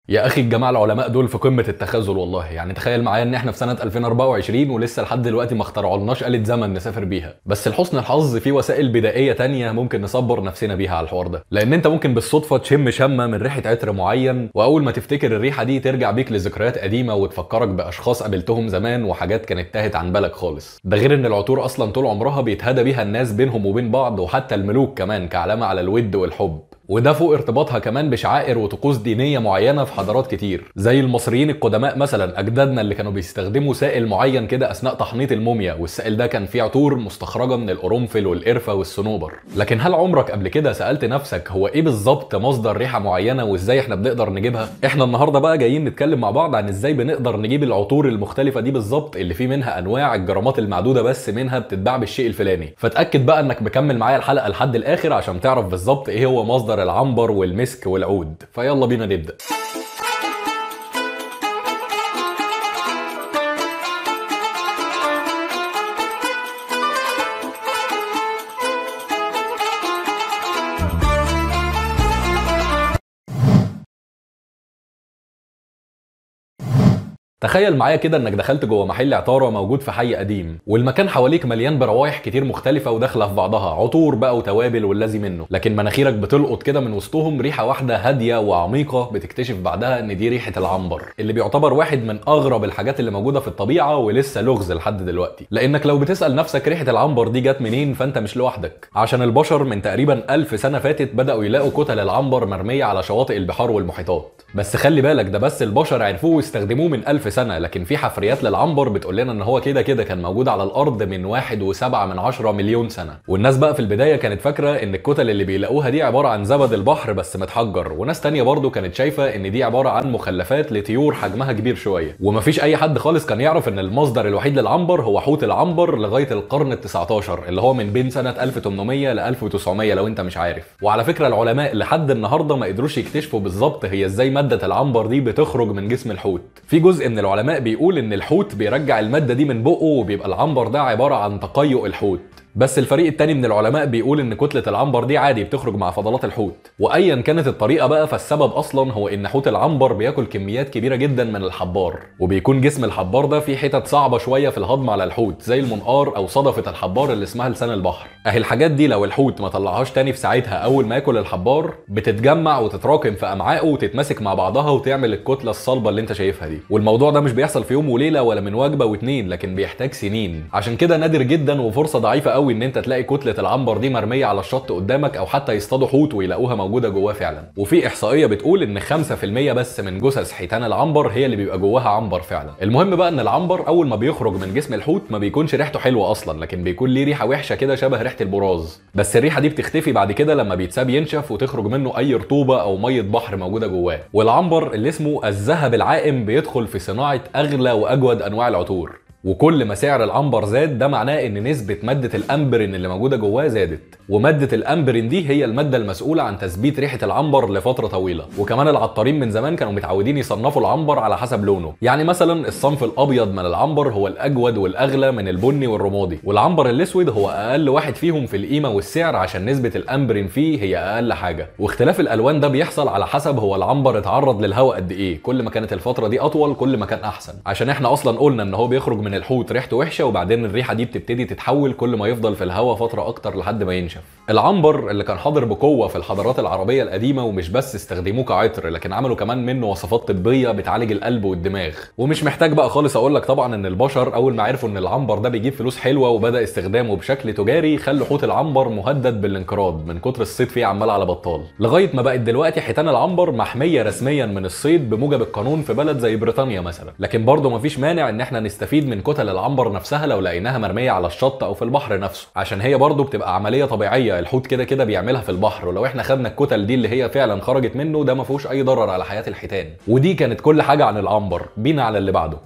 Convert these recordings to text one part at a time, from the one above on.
يا اخي الجماعه العلماء دول في قمه التخاذل والله. يعني تخيل معايا ان احنا في سنه 2024 ولسه لحد دلوقتي ما اخترعولناش آلة زمن نسافر بيها. بس لحسن الحظ في وسائل بدائيه تانية ممكن نصبر نفسنا بيها على الحوار ده، لان انت ممكن بالصدفه تشم شمه من ريحه عطر معين، واول ما تفتكر الريحه دي ترجع بيك لذكريات قديمه وتفكرك باشخاص قابلتهم زمان وحاجات كانت تاهت عن بالك خالص. ده غير ان العطور اصلا طول عمرها بيتهدى بيها الناس بينهم وبين بعض، وحتى الملوك كمان كعلامه على الود والحب. وده فوق ارتباطها كمان بشعائر وطقوس دينيه معينه في حضارات كتير، زي المصريين القدماء مثلا اجدادنا اللي كانوا بيستخدموا سائل معين كده اثناء تحنيط الموميا، والسائل ده كان فيه عطور مستخرجه من القرنفل والقرفه والصنوبر. لكن هل عمرك قبل كده سالت نفسك هو ايه بالظبط مصدر ريحه معينه وازاي احنا بنقدر نجيبها؟ احنا النهارده بقى جايين نتكلم مع بعض عن ازاي بنقدر نجيب العطور المختلفه دي بالظبط، اللي فيه منها انواع الجرامات المعدوده بس منها بتتباع بالشيء الفلاني. فتاكد بقى انك مكمل معايا الحلقه لحد الاخر عشان تعرف بالظبط ايه هو مصدر العنبر والمسك والعود. فيلا بينا نبدأ. تخيل معايا كده انك دخلت جوه محل عطاره موجود في حي قديم، والمكان حواليك مليان بروايح كتير مختلفه وداخله في بعضها، عطور بقى وتوابل واللازم منه، لكن مناخيرك بتلقط كده من وسطهم ريحه واحده هاديه وعميقه، بتكتشف بعدها ان دي ريحه العنبر، اللي بيعتبر واحد من اغرب الحاجات اللي موجوده في الطبيعه ولسه لغز لحد دلوقتي. لانك لو بتسال نفسك ريحه العنبر دي جت منين، فانت مش لوحدك، عشان البشر من تقريبا 1000 سنه فاتت بداوا يلاقوا كتل العنبر مرميه على شواطئ البحار والمحيطات. بس خلي بالك ده بس البشر عرفوه واستخدموه من 1000 سنه، لكن في حفريات للعنبر بتقول لنا ان هو كده كان موجود على الارض من 1.7 مليون سنه. والناس بقى في البدايه كانت فاكره ان الكتل اللي بيلاقوها دي عباره عن زبد البحر بس متحجر، وناس تانية برضو كانت شايفه ان دي عباره عن مخلفات لطيور حجمها كبير شويه. ومفيش اي حد خالص كان يعرف ان المصدر الوحيد للعنبر هو حوت العنبر لغايه القرن ال19، اللي هو من بين سنه 1800 ل 1900 لو انت مش عارف. وعلى فكره العلماء لحد النهارده ما قدروش يكتشفوا بالظبط هي ازاي ماده العنبر دي بتخرج من جسم الحوت. في جزء من العلماء بيقول ان الحوت بيرجع المادة دي من بقه، وبيبقى العنبر ده عبارة عن تقيؤ الحوت. بس الفريق التاني من العلماء بيقول ان كتلة العنبر دي عادي بتخرج مع فضلات الحوت. وايا كانت الطريقة بقى، فالسبب اصلا هو ان حوت العنبر بياكل كميات كبيرة جدا من الحبار، وبيكون جسم الحبار ده فيه حتت صعبة شوية في الهضم على الحوت، زي المنقار او صدفة الحبار اللي اسمها لسان البحر. اهي الحاجات دي لو الحوت ما طلعهاش تاني في ساعتها اول ما ياكل الحبار، بتتجمع وتتراكم في امعائه وتتمسك مع بعضها وتعمل الكتلة الصلبة اللي انت شايفها دي. والموضوع ده مش بيحصل في يوم وليلة ولا من وجبة واتنين، لكن بيحتاج سنين. عشان كده نادر جدا وفرصة ضعيفة قوي ان انت تلاقي كتلة العنبر دي مرمية على الشط قدامك، او حتى يصطادوا حوت ويلاقوها موجودة جواه فعلا. وفي احصائية بتقول ان 5% بس من جثث حيتان العنبر هي اللي بيبقى جواها عنبر فعلا. المهم بقى ان العنبر اول ما بيخرج من جسم الحوت ما بيكونش ريحته حلوة اصلا، لكن بيكون ليه ريحة وحشة كده شبه ريحة البراز. بس الريحة دي بتختفي بعد كده لما بيتساب ينشف وتخرج منه اي رطوبة او مية بحر موجودة جواه. والعنبر اللي اسمه الذهب العائم بيدخل في صناعة اغلى واجود انواع العطور. وكل ما سعر العنبر زاد ده معناه ان نسبة مادة الامبرين اللي موجودة جواه زادت، ومادة الامبرين دي هي المادة المسؤولة عن تثبيت ريحة العنبر لفترة طويلة. وكمان العطارين من زمان كانوا متعودين يصنفوا العنبر على حسب لونه، يعني مثلا الصنف الابيض من العنبر هو الاجود والاغلى من البني والرمادي، والعنبر الاسود هو اقل واحد فيهم في القيمة والسعر عشان نسبة الامبرين فيه هي اقل حاجة. واختلاف الالوان ده بيحصل على حسب هو العنبر اتعرض للهواء قد ايه، كل ما كانت الفترة دي اطول كل ما كان احسن، عشان احنا اصلا قلنا ان هو بيخرج من الحوت ريحته وحشه، وبعدين الريحه دي بتبتدي تتحول كل ما يفضل في الهواء فتره اكتر لحد ما ينشف. العنبر اللي كان حاضر بقوه في الحضارات العربيه القديمه، ومش بس استخدموه كعطر لكن عملوا كمان منه وصفات طبيه بتعالج القلب والدماغ. ومش محتاج بقى خالص اقول لك طبعا ان البشر اول ما عرفوا ان العنبر ده بيجيب فلوس حلوه وبدا استخدامه بشكل تجاري، خلوا حوت العنبر مهدد بالانقراض من كتر الصيد فيه عمال على بطال، لغايه ما بقت دلوقتي حيتان العنبر محميه رسميا من الصيد بموجب القانون في بلد زي بريطانيا مثلا. لكن برضه مفيش مانع ان احنا نستفيد من كتل العنبر نفسها لو لقيناها مرميه على الشط او في البحر نفسه، عشان هي برضه بتبقى عمليه طبيعيه الحوت كده بيعملها في البحر. ولو احنا خدنا الكتل دي اللي هي فعلا خرجت منه، ده ما فيهوش اي ضرر على حياه الحيتان. ودي كانت كل حاجه عن العنبر، بينا على اللي بعده.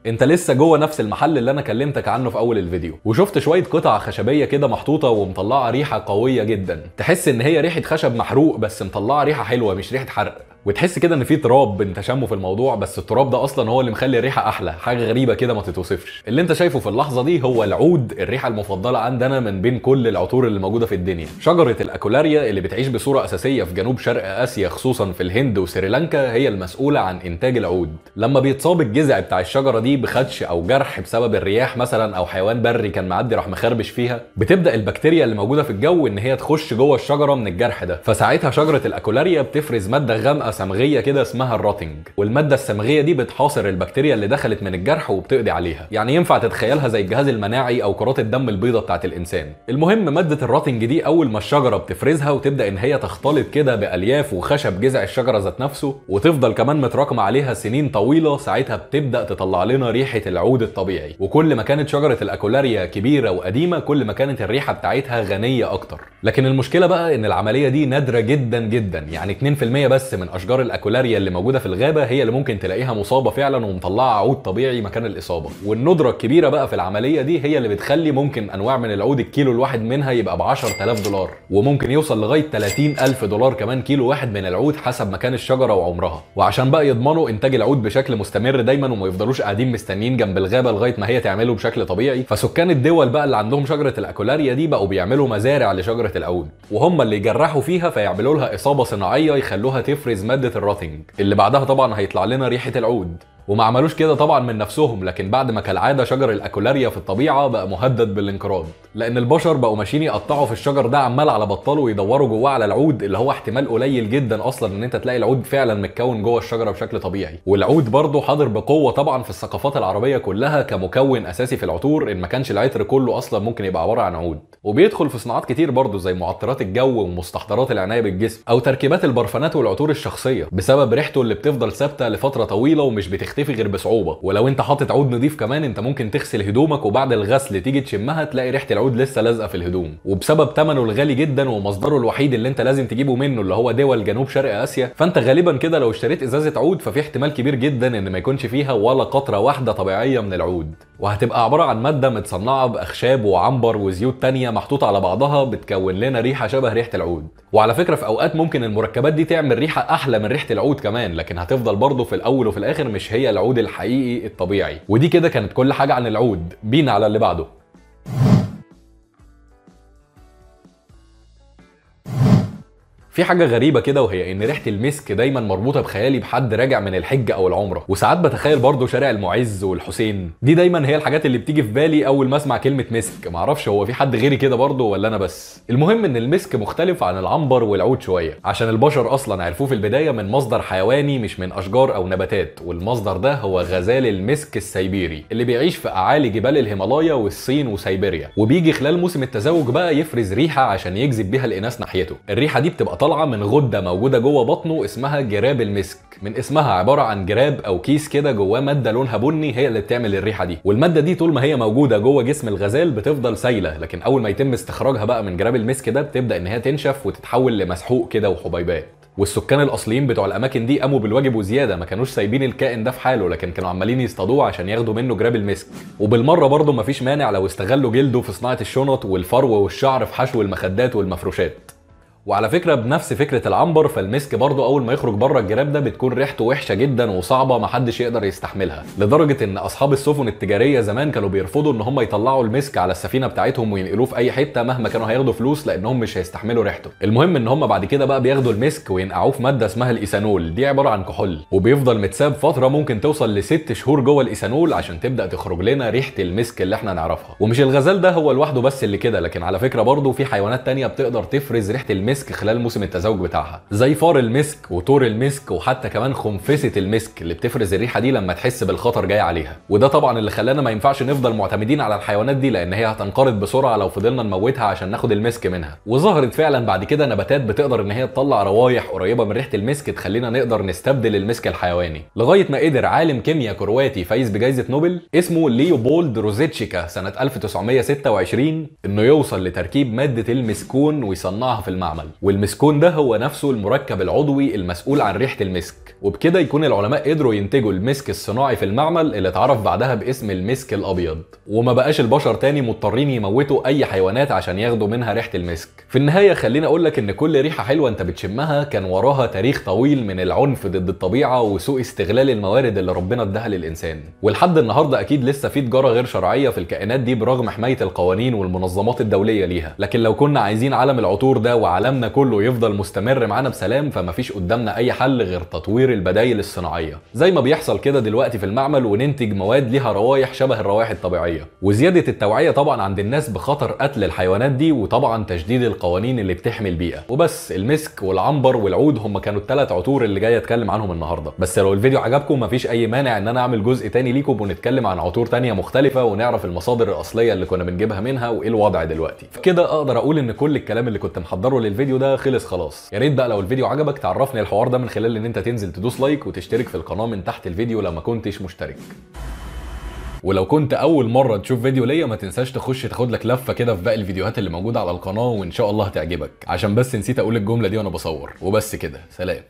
انت لسه جوه نفس المحل اللي انا كلمتك عنه في اول الفيديو، وشفت شويه قطع خشبيه كده محطوطه ومطلعه ريحه قويه جدا، تحس ان هي ريحه خشب محروق بس مطلعه ريحه حلوه مش ريحه حرق. وتحس كده ان في تراب انت شامه في الموضوع، بس التراب ده اصلا هو اللي مخلي الريحه احلى. حاجه غريبه كده ما تتوصفش. اللي انت شايفه في اللحظه دي هو العود، الريحه المفضله عندنا من بين كل العطور اللي موجوده في الدنيا. شجره الاكولاريا اللي بتعيش بصوره اساسيه في جنوب شرق اسيا، خصوصا في الهند وسريلانكا، هي المسؤوله عن انتاج العود. لما بيتصاب الجذع بتاع الشجره دي بخدش او جرح بسبب الرياح مثلا، او حيوان بري كان معدي راح مخربش فيها، بتبدا البكتيريا اللي موجوده في الجو ان هي تخش جوه الشجره من الجرح ده. فساعتها شجره الاكولاريا بتفرز ماده غامقه صمغيه كده اسمها الراتنج، والماده الصمغيه دي بتحاصر البكتيريا اللي دخلت من الجرح وبتقضي عليها. يعني ينفع تتخيلها زي الجهاز المناعي او كرات الدم البيضاء بتاعت الانسان. المهم ماده الراتنج دي اول ما الشجره بتفرزها وتبدا ان هي تختلط كده بالياف وخشب جذع الشجره ذات نفسه، وتفضل كمان متراكمه عليها سنين طويله، ساعتها بتبدا تطلع لنا ريحه العود الطبيعي. وكل ما كانت شجره الاكولاريا كبيره وقديمه كل ما كانت الريحه بتاعتها غنيه اكتر. لكن المشكله بقى ان العمليه دي نادره جدا جدا، يعني 2% بس من اشجار الاكولاريا اللي موجوده في الغابه هي اللي ممكن تلاقيها مصابه فعلا ومطلعه عود طبيعي مكان الاصابه. والندره الكبيره بقى في العمليه دي هي اللي بتخلي ممكن انواع من العود الكيلو الواحد منها يبقى ب 10000 دولار، وممكن يوصل لغايه 30000 دولار كمان كيلو واحد من العود حسب مكان الشجره وعمرها. وعشان بقى يضمنوا انتاج العود بشكل مستمر دايما وما يفضلوش قاعدين مستنيين جنب الغابه لغايه ما هي تعمله بشكل طبيعي، فسكان الدول بقى اللي عندهم شجره الاكولاريا دي بقوا بيعملوا مزارع لشجره العود، وهم اللي يجرحوا فيها فيعملوا لها اصابه صناعيه يخلوها تفرز ماده الراتنج اللي بعدها طبعا هيطلع لنا ريحه العود. وما عملوش كده طبعا من نفسهم، لكن بعد ما كالعاده شجر الاكولاريا في الطبيعه بقى مهدد بالانقراض، لان البشر بقوا ماشيين يقطعوا في الشجر ده عمال على بطال ويدوروا جواه على العود، اللي هو احتمال قليل جدا اصلا ان انت تلاقي العود فعلا متكون جوه الشجره بشكل طبيعي. والعود برضه حاضر بقوه طبعا في الثقافات العربيه كلها كمكون اساسي في العطور، ان ما كانش العطر كله اصلا ممكن يبقى عباره عن عود. وبيدخل في صناعات كتير برضه زي معطرات الجو ومستحضرات العنايه بالجسم او تركيبات البرفانات والعطور الشخصيه، بسبب ريحته اللي بتفضل ثابته لفتره طويله ومش بتختفي غير بصعوبه. ولو انت حاطط عود نضيف كمان انت ممكن تغسل هدومك وبعد الغسل تيجي تشمها تلاقي ريحه العود لسه لازقه في الهدوم. وبسبب ثمنه الغالي جدا ومصدره الوحيد اللي انت لازم تجيبه منه اللي هو دول جنوب شرق اسيا، فانت غالبا كده لو اشتريت ازازه عود ففي احتمال كبير جدا ان ما يكونش فيها ولا قطره واحده طبيعيه من العود، وهتبقى عباره عن ماده متصنعه باخشاب وعنبر وزيوت تانية محطوطه على بعضها بتكون لنا ريحه شبه ريحه العود. وعلى فكره في اوقات ممكن المركبات دي تعمل ريحه احلى من ريحه العود كمان، لكن هتفضل برضه في الاول وفي الاخر مش هي العود الحقيقي الطبيعي. ودي كده كانت كل حاجه عن العود، بينا على اللي بعده. في حاجه غريبه كده، وهي ان ريحه المسك دايما مربوطه بخيالي بحد راجع من الحج او العمره، وساعات بتخيل برضه شارع المعز والحسين. دي دايما هي الحاجات اللي بتيجي في بالي اول ما اسمع كلمه مسك. معرفش هو في حد غيري كده برضه ولا انا بس. المهم ان المسك مختلف عن العنبر والعود شويه، عشان البشر اصلا عرفوه في البدايه من مصدر حيواني مش من اشجار او نباتات، والمصدر ده هو غزال المسك السيبيري اللي بيعيش في اعالي جبال الهيمالايا والصين وسيبيريا، وبيجي خلال موسم التزاوج بقى يفرز ريحه عشان يجذب بيها الاناث ناحيته. الريحه دي بتبقى طالعه من غده موجوده جوه بطنه اسمها جراب المسك، من اسمها عباره عن جراب او كيس كده جواه ماده لونها بني هي اللي بتعمل الريحه دي. والماده دي طول ما هي موجوده جوه جسم الغزال بتفضل سايله، لكن اول ما يتم استخراجها بقى من جراب المسك ده بتبدا ان هي تنشف وتتحول لمسحوق كده وحبيبات. والسكان الاصليين بتوع الاماكن دي قاموا بالواجب وزياده، ما كانوش سايبين الكائن ده في حاله، لكن كانوا عمالين يصطادوه عشان ياخدوا منه جراب المسك. وبالمره برضه مفيش مانع لو استغلوا جلده في صناعه الشنط والفرو والشعر في حشو المخدات والمفروشات. وعلى فكره بنفس فكره العنبر، فالمسك برضه اول ما يخرج بره الجراب ده بتكون ريحته وحشه جدا وصعبه محدش يقدر يستحملها، لدرجه ان اصحاب السفن التجاريه زمان كانوا بيرفضوا ان هم يطلعوا المسك على السفينه بتاعتهم وينقلوه في اي حته مهما كانوا هياخدوا فلوس، لانهم مش هيستحملوا ريحته. المهم ان هم بعد كده بقى بياخدوا المسك وينقعوه في ماده اسمها الايثانول، دي عباره عن كحول، وبيفضل متساب فتره ممكن توصل ل6 شهور جوه الايثانول عشان تبدا تخرج لنا ريحه المسك اللي احنا نعرفها. ومش الغزال ده هو لوحده بس اللي كده، لكن على فكره برضه في حيوانات تانية بتقدر تفرز ريحه المسك خلال موسم التزاوج بتاعها، زي فار المسك وطور المسك وحتى كمان خنفسه المسك اللي بتفرز الريحه دي لما تحس بالخطر جاي عليها. وده طبعا اللي خلانا ما ينفعش نفضل معتمدين على الحيوانات دي، لان هي هتنقرض بسرعه لو فضلنا نموتها عشان ناخد المسك منها. وظهرت فعلا بعد كده نباتات بتقدر ان هي تطلع روايح قريبه من ريحه المسك تخلينا نقدر نستبدل المسك الحيواني، لغايه ما قدر عالم كيمياء كرواتي فايز بجائزه نوبل اسمه ليوبولد روزيتشيكا سنه 1926 انه يوصل لتركيب ماده المسكون ويصنعها في المعمل. والمسكون ده هو نفسه المركب العضوي المسؤول عن ريحة المسك. وبكده يكون العلماء قدروا ينتجوا المسك الصناعي في المعمل اللي اتعرف بعدها باسم المسك الابيض، وما بقاش البشر تاني مضطرين يموتوا اي حيوانات عشان ياخدوا منها ريحة المسك. في النهاية خليني اقول لك ان كل ريحة حلوة انت بتشمها كان وراها تاريخ طويل من العنف ضد الطبيعة وسوء استغلال الموارد اللي ربنا اداها للانسان، ولحد النهارده اكيد لسه في تجارة غير شرعية في الكائنات دي برغم حماية القوانين والمنظمات الدولية ليها. لكن لو كنا عايزين عالم العطور ده وعالمنا كله يفضل مستمر معانا بسلام، فمفيش قدامنا اي حل غير تطوير البدائل الصناعية زي ما بيحصل كده دلوقتي في المعمل، وننتج مواد ليها روايح شبه الروائح الطبيعية، وزيادة التوعية طبعا عند الناس بخطر قتل الحيوانات دي، وطبعا تشديد القوانين اللي بتحمي البيئة. وبس المسك والعنبر والعود هم كانوا الثلاث عطور اللي جاي اتكلم عنهم النهارده. بس لو الفيديو عجبكم مفيش اي مانع ان انا اعمل جزء تاني ليكم ونتكلم عن عطور تانية مختلفة ونعرف المصادر الاصلية اللي كنا بنجيبها منها وايه الوضع دلوقتي. كده اقدر اقول ان كل الكلام اللي كنت محضره للفيديو ده خلص خلاص. يا ريت بقى لو الفيديو عجبك تعرفني الحوار ده من خلال ان انت تنزل تدوس لايك وتشترك في القناة من تحت الفيديو لو ما كنتش مشترك. ولو كنت اول مره تشوف فيديو ليا ما تنساش تخش تاخد لك لفه كده في باقي الفيديوهات اللي موجوده على القناه، وان شاء الله هتعجبك. عشان بس نسيت اقول الجمله دي وانا بصور. وبس كده، سلام.